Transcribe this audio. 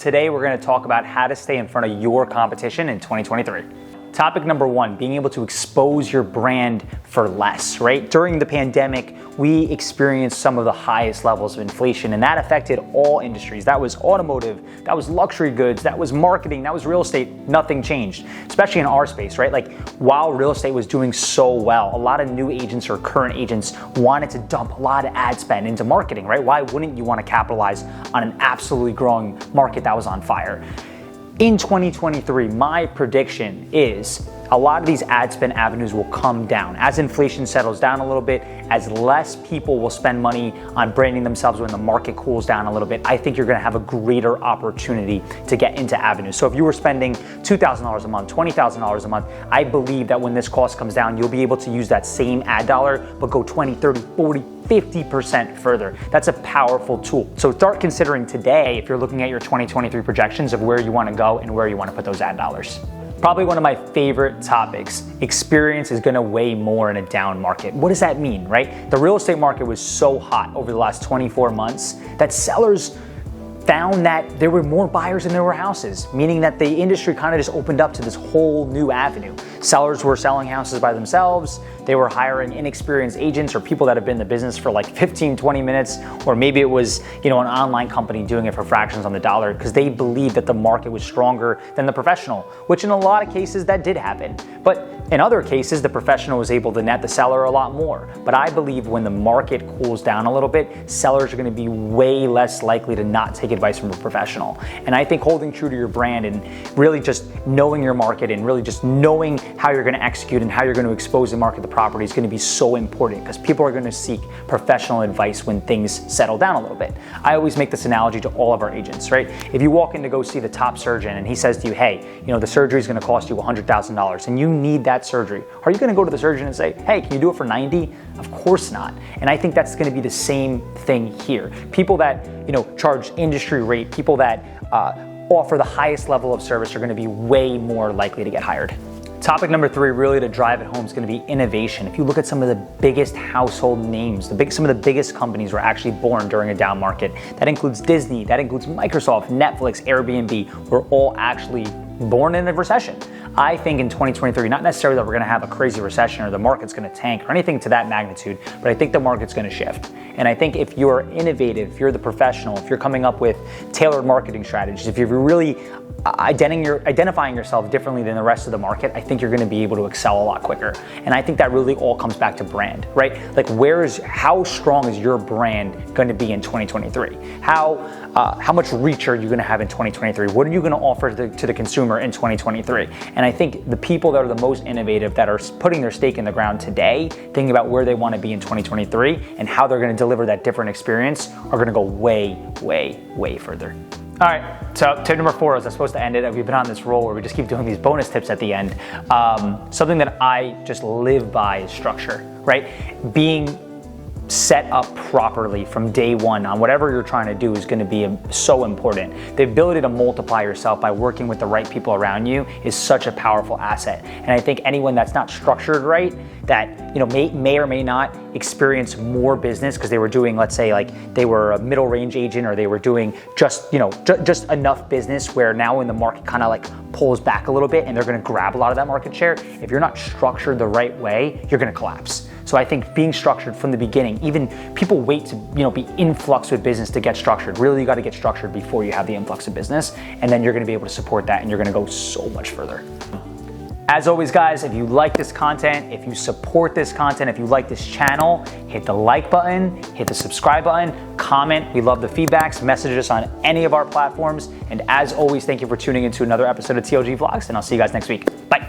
Today we're going to talk about how to stay in front of your competition in 2023. Topic number one, being able to expose your brand for less, right? During the pandemic, we experienced some of the highest levels of inflation, and that affected all industries. That was automotive, that was luxury goods, that was marketing, that was real estate. Nothing changed, especially in our space, right? Like, while real estate was doing so well, a lot of new agents or current agents wanted to dump a lot of ad spend into marketing, right? Why wouldn't you want to capitalize on an absolutely growing market that was on fire? In 2023, my prediction is a lot of these ad spend avenues will come down. As inflation settles down a little bit, as less people will spend money on branding themselves when the market cools down a little bit, I think you're gonna have a greater opportunity to get into avenues. So if you were spending $2,000 a month, $20,000 a month, I believe that when this cost comes down, you'll be able to use that same ad dollar, but go 20, 30, 40, 50% further. That's a powerful tool. So start considering today if you're looking at your 2023 projections of where you wanna go and where you wanna put those ad dollars. Probably one of my favorite topics. Experience is gonna weigh more in a down market. What does that mean, right? The real estate market was so hot over the last 24 months that sellers found that there were more buyers than there were houses, meaning that the industry kind of just opened up to this whole new avenue. Sellers were selling houses by themselves. They were hiring inexperienced agents or people that have been in the business for like 15, 20 minutes, or maybe it was, an online company doing it for fractions on the dollar because they believed that the market was stronger than the professional, which in a lot of cases that did happen. But in other cases, the professional was able to net the seller a lot more. But I believe when the market cools down a little bit, sellers are gonna be way less likely to not take advice from a professional. And I think holding true to your brand and really just knowing your market and really just knowing how you're gonna execute and how you're gonna expose and market the property is gonna be so important because people are gonna seek professional advice when things settle down a little bit. I always make this analogy to all of our agents, right? If you walk in to go see the top surgeon and he says to you, hey, the surgery is gonna cost you $100,000 and you need that surgery, are you gonna go to the surgeon and say, hey, can you do it for 90? Of course not. And I think that's gonna be the same thing here. People that, charge industry rate, people that offer the highest level of service are gonna be way more likely to get hired. Topic number three, really to drive it home, is going to be innovation. If you look at some of the biggest household names, some of the biggest companies were actually born during a down market. That includes Disney, that includes Microsoft, Netflix, Airbnb, were all actually born in a recession. I think in 2023, not necessarily that we're going to have a crazy recession or the market's going to tank or anything to that magnitude, but I think the market's going to shift. And I think if you're innovative, if you're the professional, if you're coming up with tailored marketing strategies, if you're really identifying yourself differently than the rest of the market, I think you're going to be able to excel a lot quicker. And I think that really all comes back to brand, right? Like, how strong is your brand going to be in 2023? How much reach are you going to have in 2023? What are you going to offer to the consumer in 2023? And I think the people that are the most innovative, that are putting their stake in the ground today, thinking about where they want to be in 2023 and how they're going to deliver that different experience, are going to go way, way, way further. All right, so tip number 4 is I'm supposed to end it. We've been on this roll where we just keep doing these bonus tips at the end. Something that I just live by is structure, right? Being set up properly from day one on whatever you're trying to do is going to be so important. The ability to multiply yourself by working with the right people around you is such a powerful asset. And I think anyone that's not structured right, that may or may not experience more business because they were doing, let's say, like they were a middle range agent, or they were doing just enough business where now when the market kind of like pulls back a little bit and they're going to grab a lot of that market share, if you're not structured the right way, you're going to collapse. So I think being structured from the beginning, even people wait to be influx with business to get structured. Really, you got to get structured before you have the influx of business, and then you're going to be able to support that and you're going to go so much further. As always, guys, if you like this content, if you support this content, if you like this channel, hit the like button, hit the subscribe button, comment. We love the feedbacks. Message us on any of our platforms. And as always, thank you for tuning into another episode of TLG Vlogs, and I'll see you guys next week. Bye.